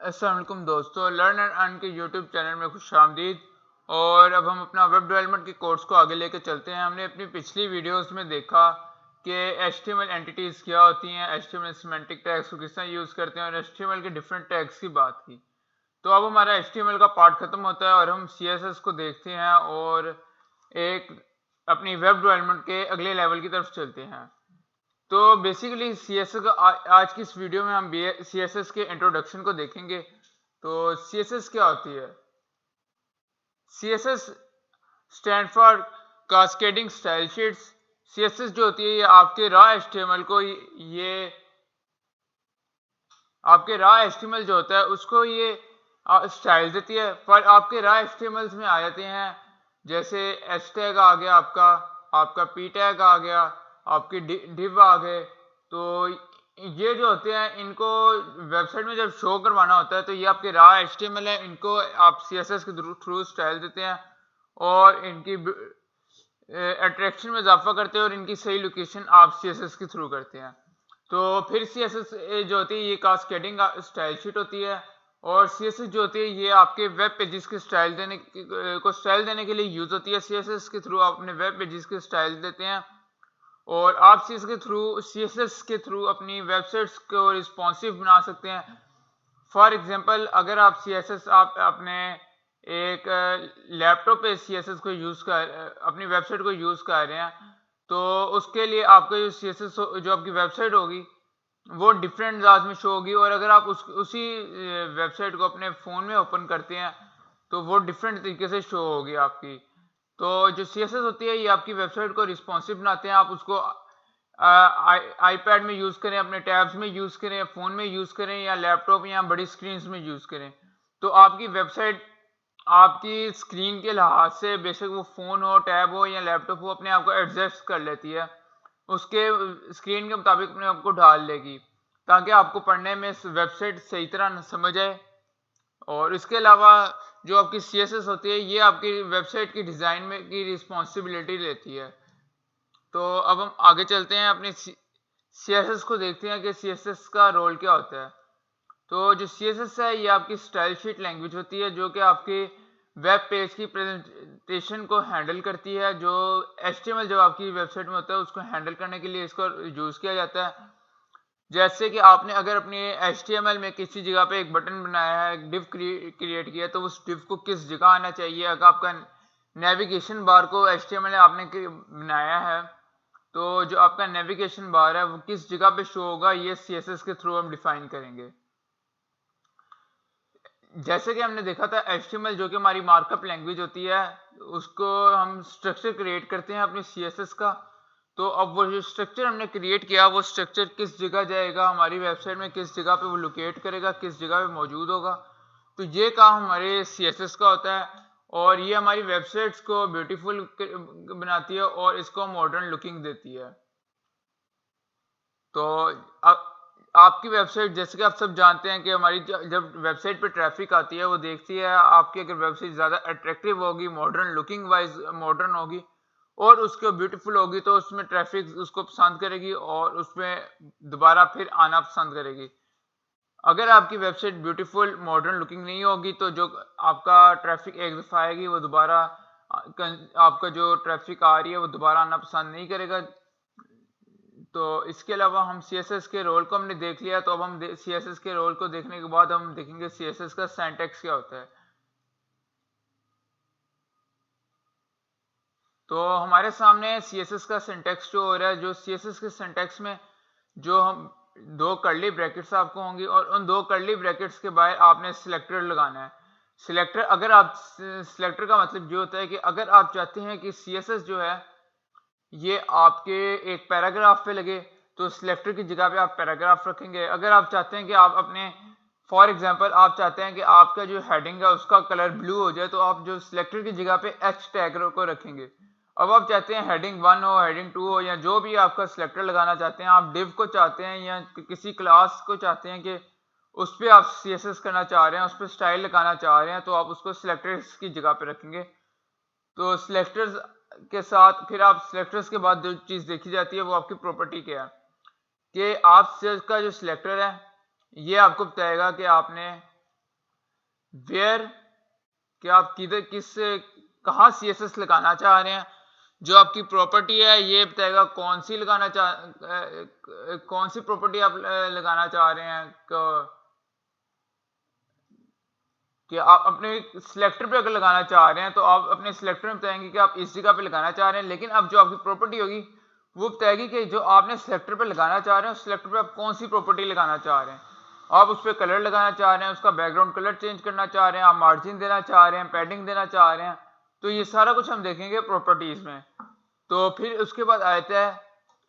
अस्सलाम वालेकुम दोस्तों, लर्न एंड अर्न के यूट्यूब चैनल में खुशामदीद। और अब हम अपना वेब डेवलपमेंट के कोर्स को आगे लेकर चलते हैं। हमने अपनी पिछली वीडियोस में देखा कि HTML एंटिटीज़ क्या होती हैं, HTML सिमेंटिक टैग्स को किस तरह यूज़ करते हैं और HTML के डिफरेंट टैग्स की बात की। तो अब हमारा HTML का पार्ट ख़त्म होता है और हम CSS को देखते हैं और एक अपनी वेब डेवलपमेंट के अगले लेवल की तरफ चलते हैं। तो बेसिकली सीएसएस का आज की इस वीडियो में हम सीएसएस के इंट्रोडक्शन को देखेंगे। तो सीएसएस क्या होती है? CSS stand for cascading style sheets. CSS जो होती है ये आपके रॉ एचटीएमएल को ये आपके रॉ एचटीएमएल जो होता है उसको ये स्टाइल देती है। पर आपके रॉ एचटीएमएल में आ जाते हैं जैसे एच टैग आ गया, आपका पी टैग आ गया, आपकी डिव आ गए। तो ये जो होते हैं इनको वेबसाइट में जब शो करवाना होता है तो ये आपके रॉ एचटीएमएल है, इनको आप सीएसएस के थ्रू स्टाइल देते हैं और इनकी अट्रैक्शन में इजाफा करते हैं और इनकी सही लोकेशन आप सीएसएस के थ्रू करते हैं। तो फिर सीएसएस जो होती है ये कास्केडिंग स्टाइल शीट होती है और सीएसएस जो होती है ये आपके वेब पेजेस के स्टाइल देने के लिए यूज होती है। सीएसएस के थ्रू आप अपने वेब पेजेस के स्टाइल देते हैं और आप सीएसएस के थ्रू अपनी वेबसाइट्स को रिस्पॉन्सिव बना सकते हैं। फॉर एग्जांपल अगर आप सीएसएस आप अपने एक लैपटॉप पे सीएसएस को अपनी वेबसाइट को यूज कर रहे हैं तो उसके लिए आपका जो सीएसएस जो आपकी वेबसाइट होगी वो डिफरेंट अंदाज में शो होगी और अगर आप उसी वेबसाइट को अपने फ़ोन में ओपन करते हैं तो वो डिफरेंट तरीके से शो होगी आपकी। तो जो सीएसएस होती है ये आपकी वेबसाइट को रिस्पॉन्सिव बनाते हैं। आप उसको आईपैड में यूज़ करें, अपने टैब्स में यूज़ करें, फ़ोन में यूज़ करें या लैपटॉप या बड़ी स्क्रीन में यूज़ करें। तो आपकी वेबसाइट आपकी स्क्रीन के लिहाज से बेशक वो फ़ोन हो, टैब हो या लैपटॉप हो अपने आप को एडजस्ट कर लेती है। उसके स्क्रीन के मुताबिक अपने आप को ढाल लेगी ताकि आपको पढ़ने में वेबसाइट सही तरह समझ आए। और इसके अलावा जो आपकी सीएसएस होती है ये आपकी वेबसाइट की डिज़ाइन में की रिस्पॉन्सिबिलिटी लेती है। तो अब हम आगे चलते हैं अपने सीएसएस को देखते हैं कि सीएसएस का रोल क्या होता है। तो जो सीएसएस है ये आपकी स्टाइल शीट लैंग्वेज होती है जो कि आपके वेब पेज की प्रेजेंटेशन को हैंडल करती है। जो एचटीएमएल जो आपकी वेबसाइट में होता है उसको हैंडल करने के लिए इसको यूज़ किया जाता है। जैसे कि आपने अगर अपने HTML में किसी जगह पे एक बटन बनाया है, एक डिव क्रिएट किया तो उस डिव को किस जगह आना चाहिए। अगर आपका नेविगेशन बार को HTML में आपने बनाया है तो जो आपका नेविगेशन बार है वो किस जगह पे शो होगा ये CSS के थ्रू हम डिफाइन करेंगे। जैसे कि हमने देखा था HTML जो कि हमारी मार्कअप लैंग्वेज होती है उसको हम स्ट्रक्चर क्रिएट करते हैं अपनी CSS का। तो अब वो जो स्ट्रक्चर हमने क्रिएट किया वो स्ट्रक्चर किस जगह जाएगा, हमारी वेबसाइट में किस जगह पे वो लोकेट करेगा, किस जगह पे मौजूद होगा। तो ये काम हमारे CSS का होता है और ये हमारी वेबसाइट्स को ब्यूटीफुल बनाती है और इसको मॉडर्न लुकिंग देती है। तो आपकी वेबसाइट जैसे कि आप सब जानते हैं कि हमारी जब वेबसाइट पे ट्रैफिक आती है वो देखती है आपकी अगर वेबसाइट ज़्यादा अट्रैक्टिव होगी, मॉडर्न लुकिंग वाइज मॉडर्न होगी और उसके ब्यूटीफुल होगी तो उसमें ट्रैफिक उसको पसंद करेगी और उसमें दोबारा फिर आना पसंद करेगी। अगर आपकी वेबसाइट ब्यूटीफुल मॉडर्न लुकिंग नहीं होगी तो जो आपका ट्रैफिक एक दफ़ा आएगी वो दोबारा आपका जो ट्रैफिक आ रही है वो दोबारा आना पसंद नहीं करेगा। तो इसके अलावा हम CSS के रोल को हमने देख लिया। तो अब हम CSS के रोल को देखने के बाद हम देखेंगे CSS का सिंटैक्स क्या होता है। तो हमारे सामने CSS का सिंटैक्स जो हो रहा है, जो CSS के सिंटैक्स में जो हम दो कर्ली ब्रैकेट्स आपको होंगी और उन दो कर्ली ब्रैकेट्स के बाहर आपने सिलेक्टर लगाना है। सिलेक्टर का मतलब ये होता है कि अगर आप चाहते हैं कि CSS जो है ये आपके एक पैराग्राफ पे लगे तो सिलेक्टर की जगह पे आप पैराग्राफ रखेंगे। अगर आप चाहते हैं कि आप अपने फॉर एग्जांपल आप चाहते हैं कि आपका जो हेडिंग है उसका कलर ब्लू हो जाए तो आप जो सिलेक्टर की जगह पे H टैग को रखेंगे। अब आप चाहते हैं हेडिंग 1 हो, हेडिंग 2 हो या जो भी आपका सिलेक्टर लगाना चाहते हैं, आप डिव को चाहते हैं या किसी क्लास को चाहते हैं कि उस पर आप CSS करना चाह रहे हैं, उस पर स्टाइल लगाना चाह रहे हैं तो आप उसको सिलेक्टर्स की जगह पे रखेंगे। तो सिलेक्टर्स के साथ फिर आप सिलेक्टर्स के बाद जो चीज़ देखी जाती है वो आपकी प्रॉपर्टी क्या है कि आप का जो सिलेक्टर है ये आपको बताएगा कि आपने वेयर कि आप किस कहाँ CSS लगाना चाह रहे हैं। जो आपकी प्रॉपर्टी है ये बताएगा कौन सी प्रॉपर्टी आप लगाना चाह रहे हैं कि आप अपने सिलेक्टर पे अगर लगाना चाह रहे हैं तो आप अपने सिलेक्टर में बताएंगे कि आप इस जगह पे लगाना चाह रहे हैं, लेकिन अब जो आपकी प्रॉपर्टी होगी वो बताएगी कि जो आपने सिलेक्टर पे लगाना चाह रहे हैं उस सिलेक्टर पे आप कौन सी प्रॉपर्टी लगाना चाह रहे हैं। आप उस पर कलर लगाना चाह रहे हैं, उसका बैकग्राउंड कलर चेंज करना चाह रहे हैं, आप मार्जिन देना चाह रहे हैं, पैडिंग देना चाह रहे हैं, तो ये सारा कुछ हम देखेंगे प्रॉपर्टीज में। तो फिर उसके बाद आता है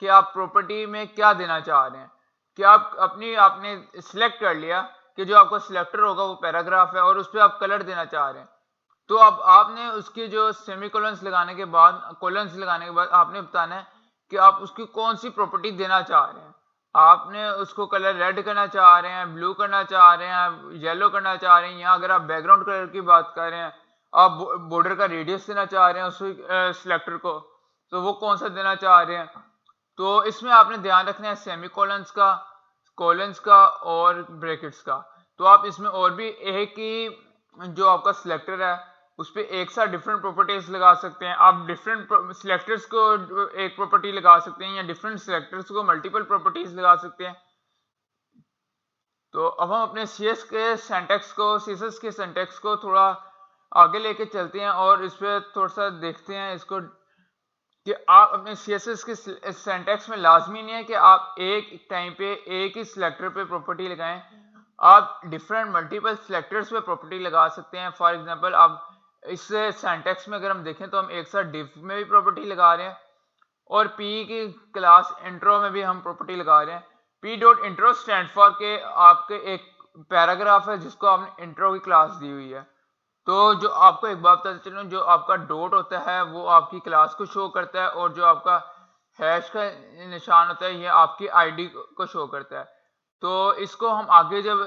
कि आप प्रॉपर्टी में क्या देना चाह रहे हैं, कि आपने सिलेक्ट कर लिया कि जो आपका सिलेक्टर होगा वो पैराग्राफ है और उस पर आप कलर देना चाह रहे हैं। तो अब आपने उसके जो सेमीकोलंस लगाने के बाद कोलंस लगाने के बाद आपने बताना है कि आप उसकी कौन सी प्रॉपर्टी देना चाह रहे हैं। आपने उसको कलर रेड करना चाह रहे हैं, ब्लू करना चाह रहे हैं, येलो करना चाह रहे हैं, या अगर आप बैकग्राउंड कलर की बात कर रहे हैं, आप बॉर्डर का रेडियस देना चाह रहे हैं उस सिलेक्टर को, तो वो कौन सा देना चाह रहे हैं। तो इसमें आपने ध्यान रखना है सेमीकोलंस का, कोलंस का और ब्रैकेट्स का। तो आप इसमें और भी एक ही जो आपका सिलेक्टर है उस पर एक साथ डिफरेंट प्रॉपर्टीज लगा सकते हैं। आप डिफरेंट सिलेक्टर्स को एक प्रॉपर्टी लगा सकते हैं या डिफरेंट सिलेक्टर्स को मल्टीपल प्रॉपर्टीज लगा सकते हैं। तो अब हम अपने CSS के सिंटैक्स को थोड़ा आगे लेके चलते हैं और इस पर थोड़ा सा देखते हैं इसको कि आप अपने CSS के सिंटैक्स में लाजमी नहीं है कि आप एक टाइम पे एक ही सिलेक्टर पे प्रॉपर्टी लगाएं। आप डिफरेंट मल्टीपल सिलेक्टर्स पे प्रॉपर्टी लगा सकते हैं। फॉर एग्जांपल आप इस सिंटैक्स में अगर हम देखें तो हम एक साथ डिफ में भी प्रॉपर्टी लगा रहे हैं और P की क्लास इंट्रो में भी हम प्रॉपर्टी लगा रहे हैं। P.intro स्टैंड फॉर के आपके एक पैराग्राफ है जिसको आपने इंट्रो की क्लास दी हुई है। तो जो आपको एक बात बताते चलूं, जो आपका डॉट होता है वो आपकी क्लास को शो करता है और जो आपका हैश का निशान होता है ये आपकी आईडी को शो करता है। तो इसको हम आगे जब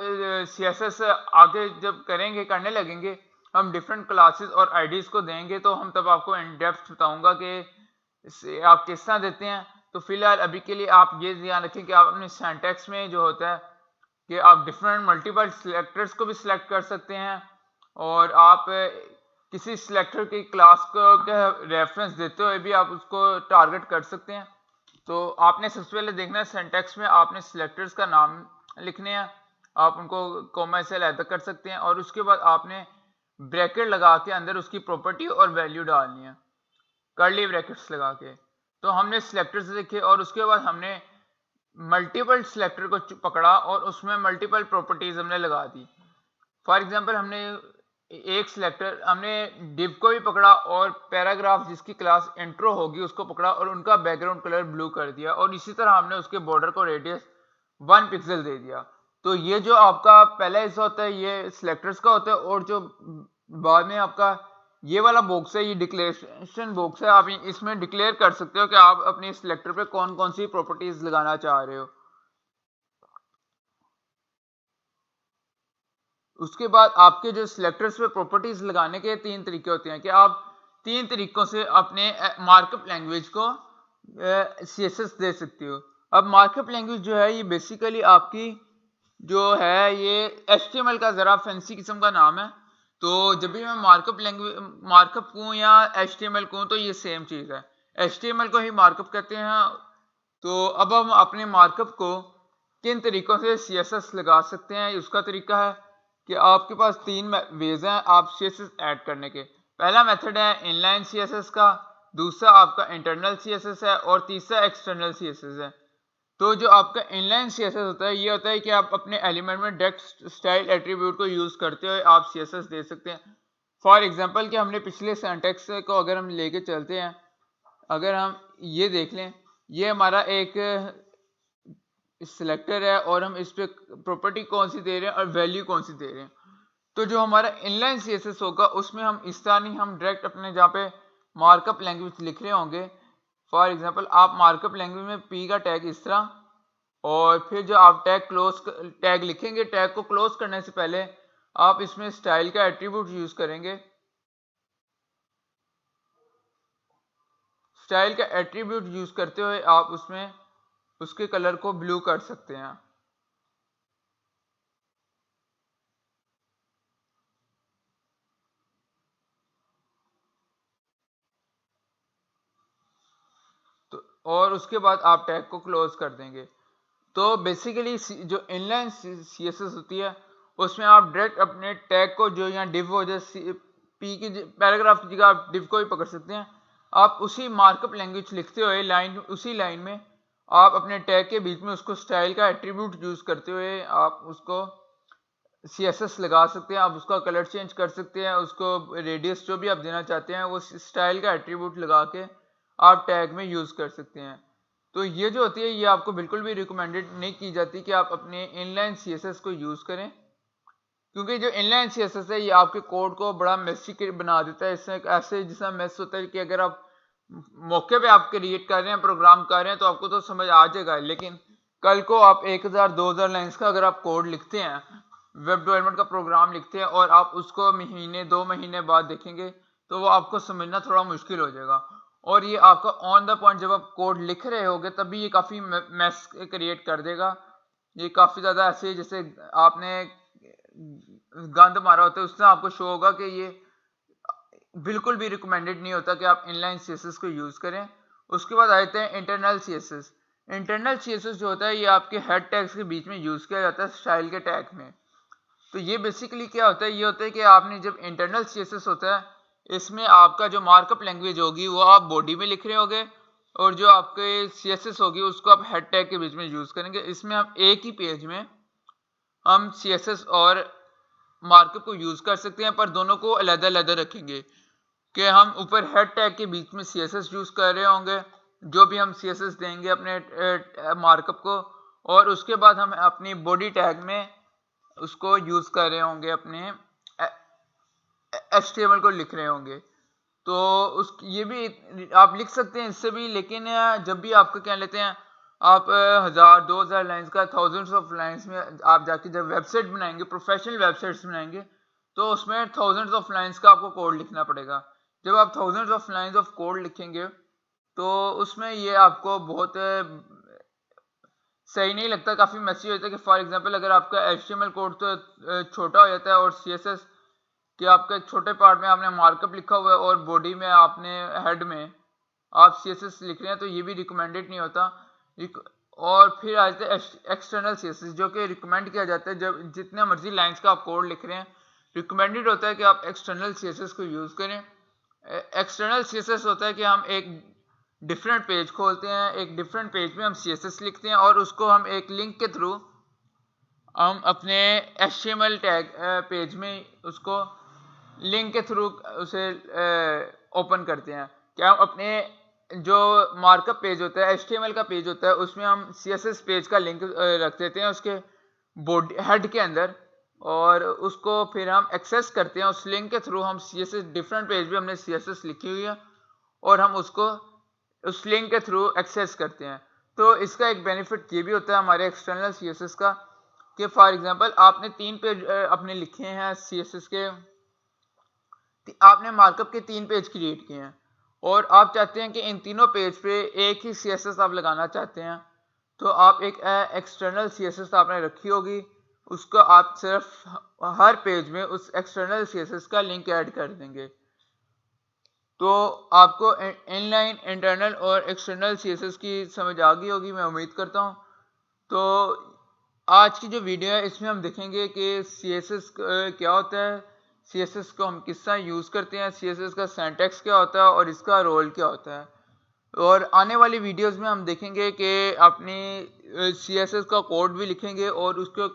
CSS आगे जब करने लगेंगे, हम डिफरेंट क्लासेस और आईडीज को देंगे तो हम तब आपको इन डेप्थ बताऊंगा कि आप किस तरह देते हैं। तो फिलहाल अभी के लिए आप ये ध्यान रखें कि आप अपने सिंटैक्स में जो होता है कि आप डिफरेंट मल्टीपल सिलेक्टर्स को भी सिलेक्ट कर सकते हैं और आप किसी सिलेक्टर की क्लास को रेफरेंस देते हुए भी आप उसको टारगेट कर सकते हैं। तो आपने सबसे पहले देखना है सिंटैक्स में आपने सिलेक्टर्स का नाम लिखने हैं, आप उनको कॉमा से अलग कर सकते हैं और उसके बाद आपने ब्रैकेट लगा के अंदर उसकी प्रॉपर्टी और वैल्यू डालनी है, कर्ली ब्रैकेट्स लगा के। तो हमने सिलेक्टर्स लिखे और उसके बाद हमने मल्टीपल सिलेक्टर को पकड़ा और उसमें मल्टीपल प्रॉपर्टीज हमने लगा दी। फॉर एग्जांपल हमने एक सिलेक्टर हमने डिव को भी पकड़ा और पैराग्राफ जिसकी क्लास इंट्रो होगी उसको पकड़ा और उनका बैकग्राउंड कलर ब्लू कर दिया और इसी तरह हमने उसके बॉर्डर को रेडियस 1 पिक्सल दे दिया। तो ये जो आपका पहला हिस्सा होता है ये सिलेक्टर्स का होता है और जो बाद में आपका ये वाला बॉक्स है ये डिक्लेरेशन बॉक्स है। आप इसमें डिक्लेयर कर सकते हो कि आप अपने सिलेक्टर पे कौन कौन सी प्रॉपर्टीज लगाना चाह रहे हो। उसके बाद आपके जो सिलेक्टर्स पे प्रॉपर्टीज लगाने के 3 तरीके होते हैं कि आप 3 तरीकों से अपने मार्कअप लैंग्वेज को CSS दे सकते हो। अब मार्कअप लैंग्वेज जो है ये बेसिकली आपकी जो है ये HTML का ज़रा फैंसी किस्म का नाम है। तो जब भी मैं मार्कअप कहूँ या HTML कहूँ तो ये सेम चीज़ है, HTML को ही मार्कअप कहते हैं। तो अब हम अपने मार्कअप को किन तरीकों से CSS लगा सकते हैं, उसका तरीका है कि आपके पास 3 वेज हैं आप CSS ऐड करने के। पहला मेथड है इनलाइन CSS का, दूसरा आपका इंटरनल CSS है और तीसरा एक्सटर्नल CSS है। तो जो आपका इनलाइन CSS होता है ये होता है कि आप अपने एलिमेंट में डायरेक्ट स्टाइल एट्रीब्यूट को यूज करते हुए आप CSS दे सकते हैं। फॉर एग्जांपल कि हमने पिछले सिंटैक्स को अगर हम लेके चलते हैं, अगर हम ये देख लें ये हमारा एक सिलेक्टर है और हम इस पे प्रॉपर्टी कौन सी दे रहे हैं और वैल्यू कौन सी दे रहे हैं। तो जो हमारा इनलाइन CSS होगा उसमें हम इस तरह नहीं, हम डायरेक्ट अपने जहाँ पे मार्कअप लैंग्वेज लिख रहे होंगे, फॉर एग्जांपल आप मार्कअप लैंग्वेज में P का टैग इस तरह और फिर जो आप टैग लिखेंगे, टैग को क्लोज करने से पहले आप इसमें स्टाइल का एट्रीब्यूट यूज करेंगे। स्टाइल का एट्रीब्यूट यूज करते हुए आप उसमें उसके कलर को ब्लू कर सकते हैं। और उसके बाद आप टैग को क्लोज कर देंगे। तो बेसिकली जो इनलाइन सीएसएस होती है उसमें आप डायरेक्ट अपने टैग को जो यहाँ डिव हो जाए पी की पैराग्राफ की जगह आप डिव को भी पकड़ सकते हैं। आप उसी मार्कअप लैंग्वेज लिखते हुए उसी लाइन में आप अपने टैग के बीच में उसको स्टाइल का एट्रीब्यूट यूज करते हुए आप उसको सीएसएस लगा सकते हैं। आप उसका कलर चेंज कर सकते हैं, उसको रेडियस जो भी आप देना चाहते हैं वो स्टाइल का एट्रीब्यूट लगा के आप टैग में यूज कर सकते हैं। तो ये जो होती है ये आपको बिल्कुल भी रिकमेंडेड नहीं की जाती कि आप अपने इनलाइन सीएसएस को यूज करें, क्योंकि जो इनलाइन सीएसएस है ये आपके कोड को बड़ा मेसी बना देता है। इससे ऐसे जैसा मेस होता है कि अगर आप मौके पे आप क्रिएट कर रहे हैं, प्रोग्राम कर रहे हैं तो आपको तो समझ आ जाएगा, लेकिन कल को आप 1000-2000 लाइंस का अगर आप कोड लिखते हैं, वेब डेवलपमेंट का प्रोग्राम लिखते हैं और आप उसको महीने 2 महीने बाद देखेंगे तो वो आपको समझना थोड़ा मुश्किल हो जाएगा। और ये आपका ऑन द पॉइंट जब आप कोड लिख रहे होगे तभी ये काफ़ी मैस क्रिएट कर देगा। ये काफ़ी ज़्यादा ऐसे जैसे आपने गंद मारा होता है उससे आपको शो होगा कि ये बिल्कुल भी रिकमेंडेड नहीं होता कि आप इनलाइन सीएसएस को यूज़ करें। उसके बाद आ जाते हैं इंटरनल सीएसएस। इंटरनल सीएसएस जो होता है ये आपके हेड टैग्स के बीच में यूज़ किया जाता है स्टाइल के टैग में। तो ये बेसिकली क्या होता है, ये होता है कि आपने जब इंटरनल सीएसएस होता है इसमें आपका जो मार्कअप लैंग्वेज होगी वो आप बॉडी में लिख रहे होगे और जो आपके सीएसएस होगी उसको आप हेड टैग के बीच में यूज़ करेंगे। इसमें हम एक ही पेज में हम सीएसएस और मार्कअप को यूज़ कर सकते हैं, पर दोनों को अलग-अलग रखेंगे कि हम ऊपर हेड टैग के बीच में सीएसएस यूज़ कर रहे होंगे, जो भी हम सीएसएस देंगे अपने मार्कअप को, और उसके बाद हम अपनी बॉडी टैग में उसको यूज़ कर रहे होंगे, अपने HTML को लिख रहे होंगे। तो उस ये भी आप लिख सकते हैं इससे भी, लेकिन जब भी आपको क्या लेते हैं आप 1000-2000 लाइंस का थाउजेंड्स ऑफ लाइंस में आप जाके जब वेबसाइट बनाएंगे, प्रोफेशनल वेबसाइट्स बनाएंगे, तो उसमें थाउजेंड्स ऑफ लाइंस का आपको कोड लिखना पड़ेगा। जब आप thousands of lines of code लिखेंगे तो उसमें ये आपको बहुत सही नहीं लगता, काफ़ी मेसी होता है। कि फॉर एग्जांपल अगर आपका HTML कोड तो छोटा हो जाता है और CSS कि आपका एक छोटे पार्ट में आपने मार्कअप लिखा हुआ है और बॉडी में आपने हेड में आप CSS लिख रहे हैं, तो ये भी रिकमेंडेड नहीं होता। और फिर आ जाते हैं एक्सटर्नल CSS, जो कि रिकमेंड किया जाता है जब जितने मर्जी लाइंस का आप कोड लिख रहे हैं, रिकमेंडेड होता है कि आप एक्सटर्नल CSS को यूज़ करें। एक्सटर्नल CSS होता है कि हम एक डिफरेंट पेज खोलते हैं, एक डिफरेंट पेज में हम CSS लिखते हैं और उसको हम एक लिंक के थ्रू हम अपने HTML टैग पेज में उसको लिंक के थ्रू उसे ओपन करते हैं। क्या हम अपने जो मार्कअप पेज होता है, HTML का पेज होता है, उसमें हम CSS पेज का लिंक रख देते हैं उसके बॉडी हेड के अंदर, और उसको फिर हम एक्सेस करते हैं। उस लिंक के थ्रू हम CSS डिफरेंट पेज में हमने CSS लिखी हुई है और हम उसको उस लिंक के थ्रू एक्सेस करते हैं। तो इसका एक बेनिफिट ये भी होता है हमारे एक्सटर्नल CSS का कि फॉर एग्जांपल आपने 3 पेज अपने लिखे हैं CSS के, आपने मार्कअप के 3 पेज क्रिएट किए हैं और आप चाहते हैं कि इन तीनों पेज पे एक ही CSS आप लगाना चाहते हैं, तो आप एक एक्सटर्नल CSS आपने रखी होगी, उसको आप सिर्फ हर पेज में उस एक्सटर्नल CSS का लिंक ऐड कर देंगे। तो आपको इनलाइन, इंटरनल और एक्सटर्नल CSS की समझ आ गई होगी, मैं उम्मीद करता हूँ। तो आज की जो वीडियो है इसमें हम देखेंगे कि CSS क्या होता है, CSS को हम किस तरह यूज़ करते हैं, CSS का सिंटैक्स क्या होता है और इसका रोल क्या होता है। और आने वाली वीडियोस में हम देखेंगे कि अपनी CSS का कोड भी लिखेंगे और उसको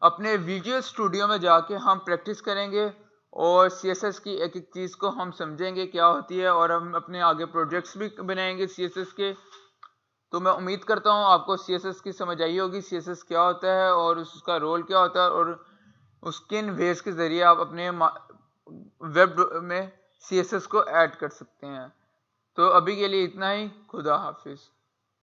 अपने विजुअल स्टूडियो में जाके हम प्रैक्टिस करेंगे और CSS की एक एक चीज़ को हम समझेंगे क्या होती है, और हम अपने आगे प्रोजेक्ट्स भी बनाएंगे CSS के। तो मैं उम्मीद करता हूँ आपको CSS की समझ आई होगी, CSS क्या होता है और उसका रोल क्या होता है और उस किन वेज के ज़रिए आप अपने वेब में CSS को ऐड कर सकते हैं। तो अभी के लिए इतना ही। खुदा हाफिज़।